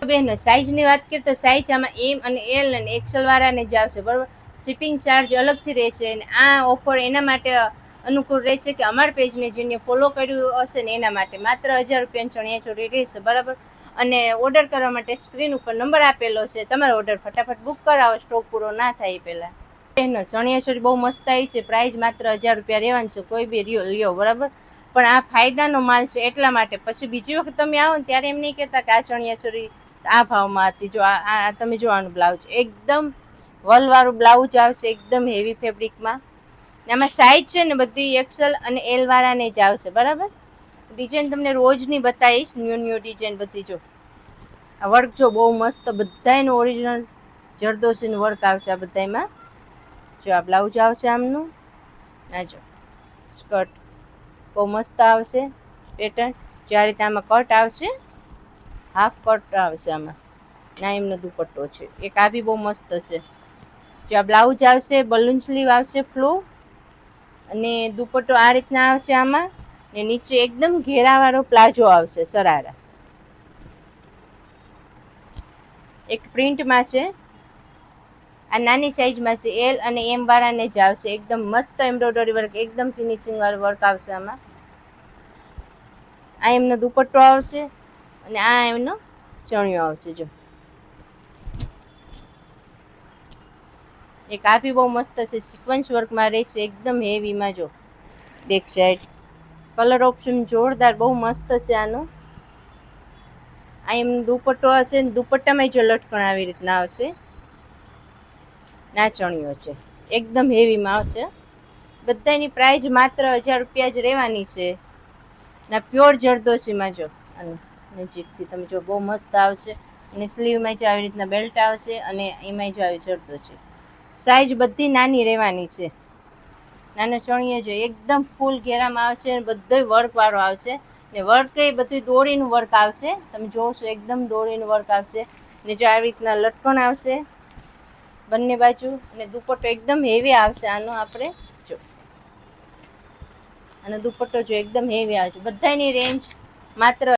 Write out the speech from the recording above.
બહેનો સાઇઝની વાત કરીએ તો સાઇઝ આમાં એમ અને એલ અને એક્સેલ વાળાને જ આવશે, બરાબર. શિપિંગ ચાર્જ અલગથી રહે છે, અને આ ઓફર એના માટે અનુકૂળ રહે છે કે અમારા પેજને જેને ફોલો કર્યું હશે ને એના માટે માત્ર 1000 રૂપિયાની ચણિયાચોળી રહેશે, બરાબર. અને ઓર્ડર કરવા માટે સ્ક્રીન ઉપર નંબર આપેલો છે, તમારો ઓર્ડર ફટાફટ બુક કરાવો, સ્ટોક પૂરો ના થાય એ પહેલાં. બહેનો ચણિયાચોળી બહુ મસ્ત આવી છે, પ્રાઇસ માત્ર 1000 રૂપિયા રહેવાનું છે, કોઈ બી લ્યો, બરાબર. પણ આ ફાયદાનો માલ છે એટલા માટે. પછી બીજી વખત તમે આવો ને ત્યારે એમ નહીં કહેતા કે આ ચણિયાચોળી આ ભાવમાં હતી. જો આ તમે જો આનું બ્લાઉઝ એકદમ વલવાળું બ્લાઉઝ આવશે, એકદમ હેવી ફેબ્રિકમાં. આમાં સાઇઝ છે ને બધી એક્સેલ અને એલ વાળાને જ આવશે, બરાબર. ડિઝાઇન તમને રોજની બતાવીશ, ન્યૂ ડિઝાઇન બધી. જો આ વર્ક જો બહુ મસ્ત, બધાયનું ઓરિજિનલ જરદોશીનું વર્ક આવશે આ બધામાં. જો આ બ્લાઉઝ આવશે આમનું, આ જો સ્કર્ટ બહુ મસ્ત આવશે પેટર્ન. જે આ રીતે આમાં કટ આવશે, હાફ કટ આવશે આમાં, ના એમનો દુપટ્ટો છે એક, આ બી બહુ મસ્ત છે. જો આ બ્લાઉઝ આવશે, બલૂન સ્લીવ આવશે ફ્લો, અને દુપટ્ટો આ રીતના આવશે આમાં, ને નીચે એકદમ ઘેરાવાળો પ્લાઝો આવશે સરારા. એક પ્રિન્ટમાં છે, આ નાની સાઇઝમાં છે, એલ અને એમ વાળાને જ આવશે. એકદમ મસ્ત એમ્બ્રોઇડરી વર્ક, એકદમ ફિનિશિંગ વાળું વર્ક આવશે આમાં. આ એમનો દુપટ્ટો આવશે, અને આ એમનો ચણિયો આવશે. જો એક આ બી બહુ મસ્ત છે, સિક્વન્સ વર્કમાં રહે છે, એકદમ હેવીમાં. જો બેક સાઈડ કલર ઓપ્શન જોરદાર, બહુ મસ્ત છે આનું. આ એમ દુપટ્ટો હશે, દુપટ્ટામાં જો લટકણ આવી રીતના આવશે. ના ચણિયો છે, એકદમ હેવીમાં આવશે. બધાની પ્રાઇસ માત્ર 1000 રૂપિયા જ રહેવાની છે. ના પ્યોર જરદોશીમાં. જો અને નજીકથી તમે જો બહુ મસ્ત આવશે. અને સ્લીવમાં જો આવી રીતના બેલ્ટ આવશે, અને એમાંય જો આવી જરદોશી. સાઇઝ બધી નાની રહેવાની છે. નાનો ચણિયો જો એકદમ ફૂલ ઘેરામાં આવશે, બધોય વર્ક વાળો આવશે. ને વર્ક એ બધું દોરીનું વર્ક આવશે, તમે જોશો એકદમ દોરીનું વર્ક આવશે. ને જો આવી રીતના લટકણ આવશે બંને બાજુ, અને દુપટ્ટો એકદમ હેવી આવશે આનો. આપણે જો અને દુપટ્ટો જો એકદમ હેવી આવશે. બધાની રેન્જ માત્ર